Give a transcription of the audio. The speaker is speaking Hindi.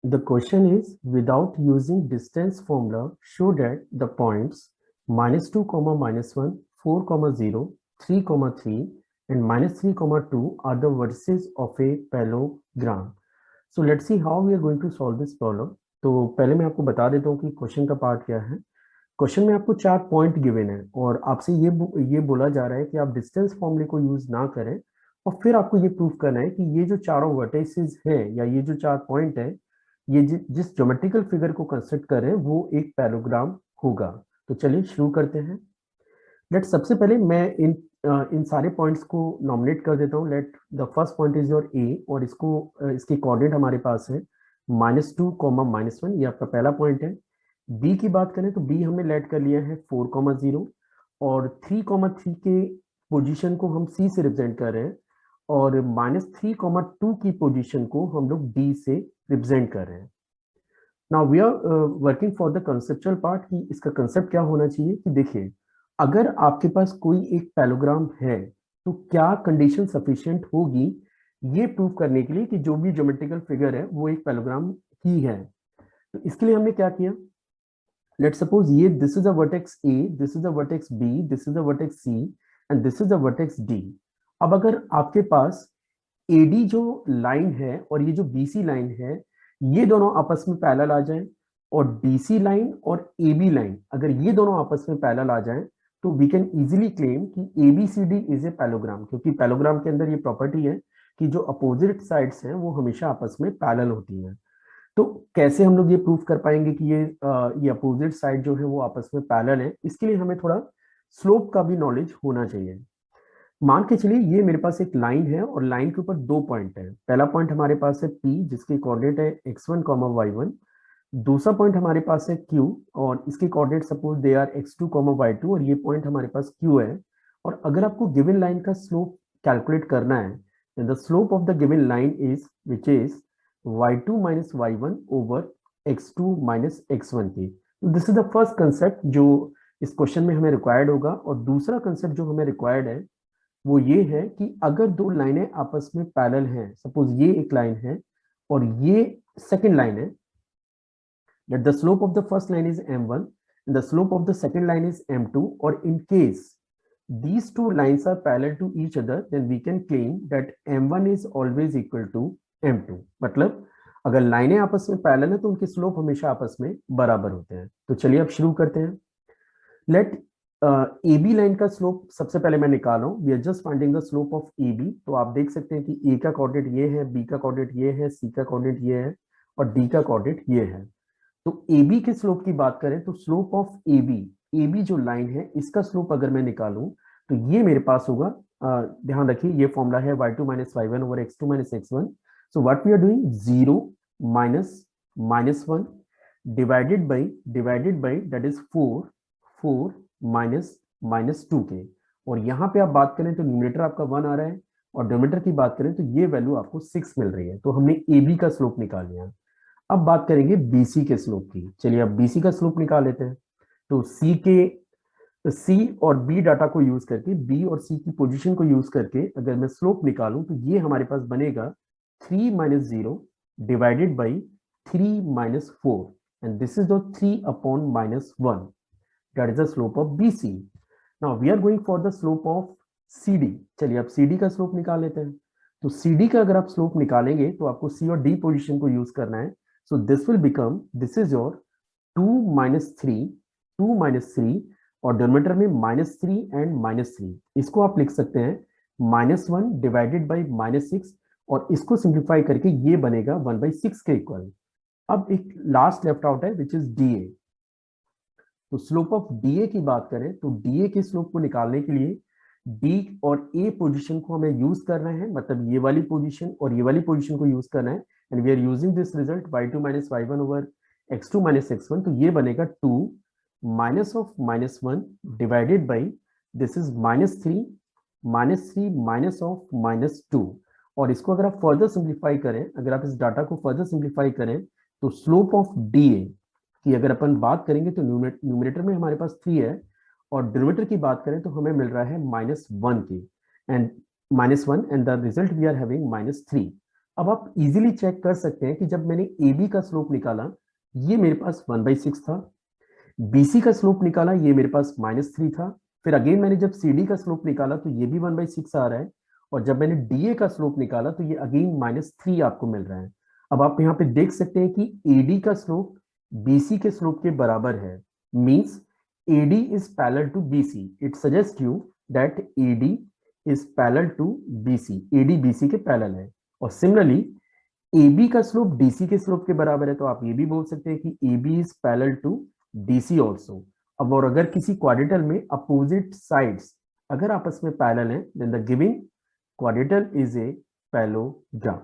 The question is, without using distance formula, show that the points -2, -1, 4, 0, 3, 3, and -3, 2 are the vertices of a parallelogram. So let's see how we are going to solve this problem. तो पहले मैं आपको बता देता हूँ कि क्वेश्चन का पार्ट क्या है। क्वेश्चन में आपको 4 पॉइंट गिवन है और आपसे ये बोला जा रहा है कि आप डिस्टेंस फॉर्मूले को यूज ना करें और फिर आपको ये प्रूव करना है कि ये जो चारों वर्टिसेस हैं या ये जो 4 पॉइंट है ये जिस ज्योमेट्रिकल फिगर को कंस्ट्रक्ट कर रहे हैं वो एक पैराग्राम होगा। तो चलिए शुरू करते हैं। लेट सबसे पहले मैं इन सारे पॉइंट्स को नॉमिनेट कर देता हूँ। Let the first point is your A और इसकी कोऑर्डिनेट हमारे पास है -2, -1, ये आपका पहला पॉइंट है। बी की बात करें तो बी हमने लेट कर लिया है 4, 0 और 3, 3 के पोजीशन को हम सी से रिप्रेजेंट कर रहे हैं और -3, 2 की पोजीशन को हम लोग डी से रिप्रेजेंट कर रहे हैं। Now we are working for the conceptual part कि इसका कंसेप्ट क्या होना चाहिए कि देखिए अगर आपके पास कोई एक पैलोग्राम है तो क्या कंडीशन सफिशिएंट होगी ये प्रूव करने के लिए कि जो भी ज्योमेट्रिकल फिगर है वो एक पैलोग्राम ही है। तो इसके लिए हमने क्या किया, लेट सपोज ये this is a vertex A, this is a vertex B, this is a vertex C and this is a vertex D. अब अगर आपके पास एडी जो लाइन है और ये जो बीसी लाइन है ये दोनों आपस में पैरेलल आ जाएं और डीसी लाइन और एबी लाइन अगर ये दोनों आपस में पैरेलल आ जाएं तो वी कैन इजीली क्लेम कि एबीसीडी इज ए पैलोग्राम, क्योंकि पैलोग्राम के अंदर ये प्रॉपर्टी है कि जो अपोजिट साइड्स हैं वो हमेशा आपस में पैरेलल होती हैं। तो कैसे हम लोग ये प्रूफ कर पाएंगे कि ये अपोजिट साइड जो है वो आपस में पैरेलल है, इसके लिए हमें थोड़ा स्लोप का भी नॉलेज होना चाहिए। मान के चलिए ये मेरे पास एक लाइन है और लाइन के ऊपर 2 पॉइंट है। पहला पॉइंट हमारे पास है P जिसकी कोऑर्डिनेट है x1, y1। दूसरा पॉइंट हमारे पास है Q और इसके coordinate suppose they are x2, y2 और ये पॉइंट हमारे पास Q है। और अगर आपको गिवन लाइन का स्लोप कैलकुलेट करना है then the slope of the given line is which is y2 minus y1 over x2 minus x1 की। This is the first concept जो इस क्वेश्चन में हमें रिक्वायर्ड होगा। और दूसरा कंसेप्ट जो हमें रिक्वायर्ड है वो ये है कि अगर दो लाइनें आपस में पैरेलल हैं, सपोज ये एक लाइन है और ये सेकंड लाइन है, that the slope of the first line is m1 and the slope of the second line is m2, or in case these two lines are parallel to each other then we can claim that m1 is always equal to m2। मतलब अगर लाइनें आपस में पैरेलल है तो उनके स्लोप हमेशा आपस में बराबर होते हैं। तो चलिए अब शुरू करते हैं। लेट ए बी लाइन का स्लोप सबसे पहले मैं निकाल रहा हूँ। We are just finding the slope of A B. तो आप देख सकते हैं कि ए का कोऑर्डिनेट ये है, बी का कोऑर्डिनेट ये है, सी का कोऑर्डिनेट ये है और डी का कोऑर्डिनेट ये है। तो ए बी के स्लोप की बात करें तो स्लोप ऑफ ए बी जो लाइन है इसका स्लोप अगर मैं निकालूं तो ये मेरे पास होगा, ध्यान रखिए ये फॉर्मूला है y2 minus y1 over x2 minus x1। So what we are doing 0 minus -1 divided by that is 4 minus -2 के। और यहाँ पे आप बात करें तो न्यूमरेटर आपका 1 आ रहा है और डिनोमिनेटर की बात करें तो ये वैल्यू आपको 6 मिल रही है। तो हमने ए बी का स्लोप निकाल लिया। अब बात करेंगे बीसी के स्लोप की। चलिए अब बीसी का स्लोप निकाल लेते हैं। तो सी और बी डाटा को यूज करके, बी और सी की पोजीशन को यूज करके अगर मैं स्लोप निकालूं तो ये हमारे पास बनेगा 3 minus 0 divided by 3 minus 4 and this is the 3 upon -1, that is the slope of BC. Now we are going for the slope of CD. चलिए अब सीडी का स्लोप निकाल लेते हैं। तो सीडी का अगर आप स्लोप निकालेंगे तो आपको सी और डी पोजीशन को यूज करना है। So this will become, this is your 2 minus 3, 2 minus 3 और डिनोमिनेटर में -3 एंड -3। इसको आप लिख सकते हैं -1 डिवाइडेड बाई -6 और इसको सिंप्लीफाई करके ये बनेगा 1/6 के इक्वल। अब एक लास्ट लेफ्ट आउट है विच इज डी ए। तो स्लोप ऑफ डी ए की बात करें तो डी ए के स्लोप को निकालने के लिए डी और ए पोजीशन को हमें यूज कर रहे हैं, मतलब ये वाली पोजीशन और ये वाली पोजीशन को यूज करना है and we are using this result y2 minus y1 over x2 minus x1। तो ये बनेगा 2 minus of -1 divided by this is -3 minus of -2। और इसको अगर आप फर्दर सिंप्लीफाई करें, अगर आप इस डाटा को फर्दर सिंप्लीफाई करें तो स्लोप ऑफ डी ए की अगर अपन बात करेंगे तो न्यूमरेटर में हमारे पास 3 है और डिनोमिनेटर की बात करें तो हमें मिल रहा है -1 की and -1 and the result we are having -3। अब आप इजीली चेक कर सकते हैं कि जब मैंने ए बी का स्लोप निकाला, ये मेरे पास 1/6 था, बीसी का स्लोप निकाला, ये मेरे पास -3 था, फिर अगेन मैंने जब सी डी का स्लोप निकाला तो ये भी 1/6 आ रहा है, और जब मैंने डी ए का स्लोप निकाला तो ये अगेन -3 आपको मिल रहा है। अब आप यहाँ पे देख सकते हैं कि एडी का स्लोप बीसी के स्लोप के बराबर है, means AD is parallel to BC. It suggest you that AD is parallel to BC, AD BC के पैरेलल है। और सिमिलरली AB का स्लोप DC के स्लोप के बराबर है, तो आप ये भी बोल सकते हैं कि AB is parallel to DC also. अब और अगर किसी क्वाड्रेटल में अपोजिट साइड्स अगर आपस में पैरेलल हैं, then the giving quadrilateral is a parallelogram.